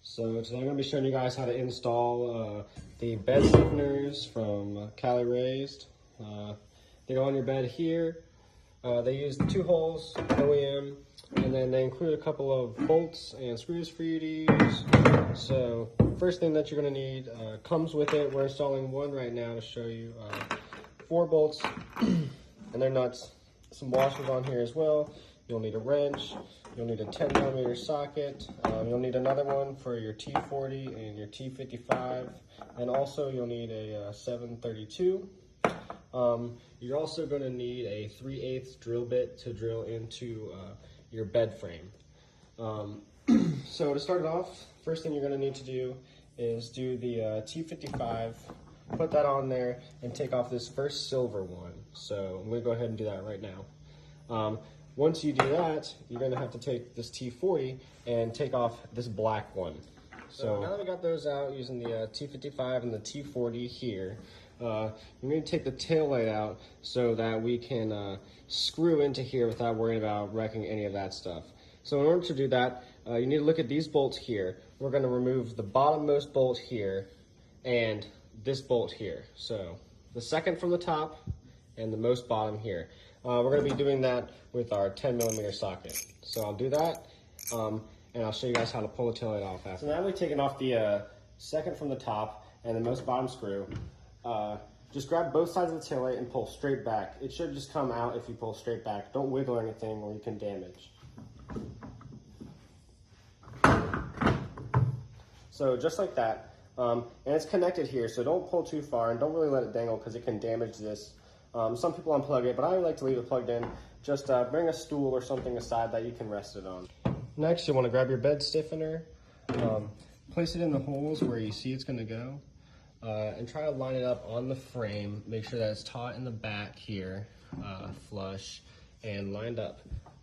So today I'm going to be showing you guys how to install the bed stiffeners from Cali Raised. They go on your bed here. They use 2 holes, OEM, and then they include a couple of bolts and screws for you to use. So first thing that you're going to need comes with it. We're installing one right now to show you. 4 bolts and their nuts. Some washers on here as well. You'll need a wrench. You'll need a 10mm socket. You'll need another one for your T40 and your T55. And also you'll need a 732. You're also going to need a 3/8 drill bit to drill into your bed frame. So to start it off, first thing you're going to need to do is do the T55. Put that on there and take off this first silver one. So I'm going to go ahead and do that right now. Once you do that, you're going to have to take this T40 and take off this black one. So now that we got those out using the T55 and the T40 here, you're going to take the tail light out so that we can screw into here without worrying about wrecking any of that stuff. So in order to do that, you need to look at these bolts here. We're going to remove the bottommost bolt here and this bolt here. So the second from the top and the most bottom here. We're going to be doing that with our 10mm socket. So I'll do that and I'll show you guys how to pull the taillight off after. So now we've taken off the second from the top and the most bottom screw. Just grab both sides of the taillight and pull straight back. It should just come out if you pull straight back. Don't wiggle or anything or you can damage. So just like that. And it's connected here, so don't pull too far and don't really let it dangle because it can damage this. Some people unplug it, but I like to leave it plugged in. Just bring a stool or something aside that you can rest it on. Next, you want to grab your bed stiffener, place it in the holes where you see it's going to go, and try to line it up on the frame. Make sure that it's taut in the back here, flush, and lined up.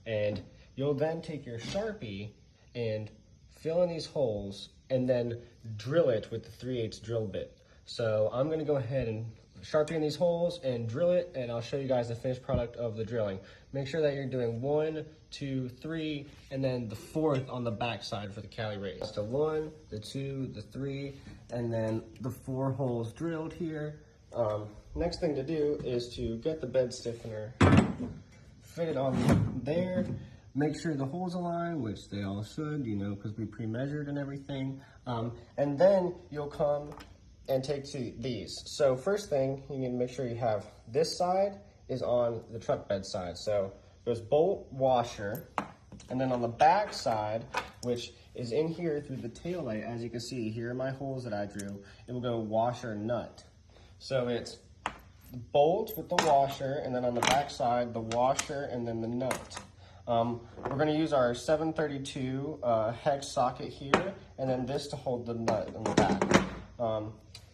And you'll then take your Sharpie and fill in these holes and then drill it with the 3/8 drill bit. So I'm going to go ahead and Sharpie in these holes and drill it, and I'll show you guys the finished product of the drilling. Make sure that you're doing 1, 2, 3, and then the 4th on the back side for the Cali Raised. So 1, the 2, the 3, and then the 4 holes drilled here. Next thing to do is to get the bed stiffener, fit it on there. Make sure the holes align, which they all should, you know, because we pre-measured and everything. And then you'll come and take to these. So first thing, you need to make sure you have this side is on the truck bed side. So there's bolt washer, and then on the back side, which is in here through the tail light, as you can see, here are my holes that I drew, it will go washer nut. So it's bolt with the washer, and then on the back side, the washer, and then the nut. We're going to use our 732 hex socket here, and then this to hold the nut in the back.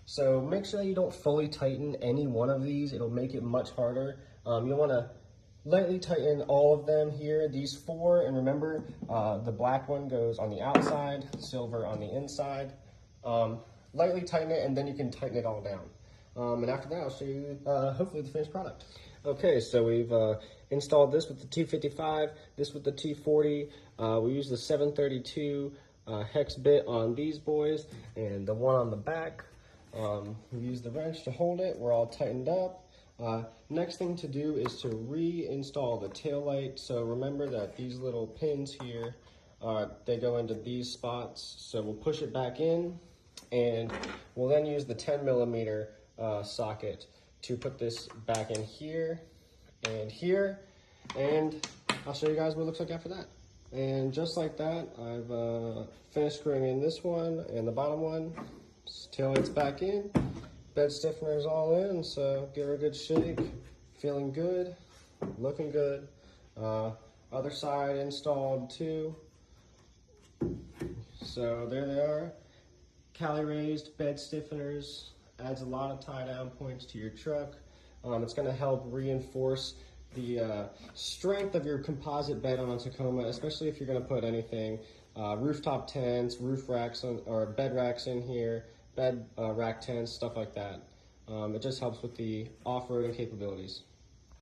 So make sure that you don't fully tighten any one of these. It'll make it much harder. You'll want to lightly tighten all of them here, these 4, and remember the black one goes on the outside, silver on the inside. Lightly tighten it, and then you can tighten it all down. And after that, I'll show you hopefully the finished product. Okay, so we've installed this with the T55, this with the T40. We use the 732 hex bit on these boys, and the one on the back. We use the wrench to hold it. We're all tightened up. Next thing to do is to reinstall the tail light. So remember that these little pins here, they go into these spots. So we'll push it back in, and we'll then use the 10mm socket to put this back in here and here, and I'll show you guys what it looks like after that. And just like that, I've finished screwing in this one and the bottom one. Tail light's back in, bed stiffener's all in, so give her a good shake. Feeling good, looking good. Other side installed too. So there they are. Cali Raised bed stiffeners. Adds a lot of tie down points to your truck. It's going to help reinforce the strength of your composite bed on a Tacoma, especially if you're going to put anything, rooftop tents, roof racks, or bed racks in here, bed rack tents, stuff like that. It just helps with the off-roading capabilities.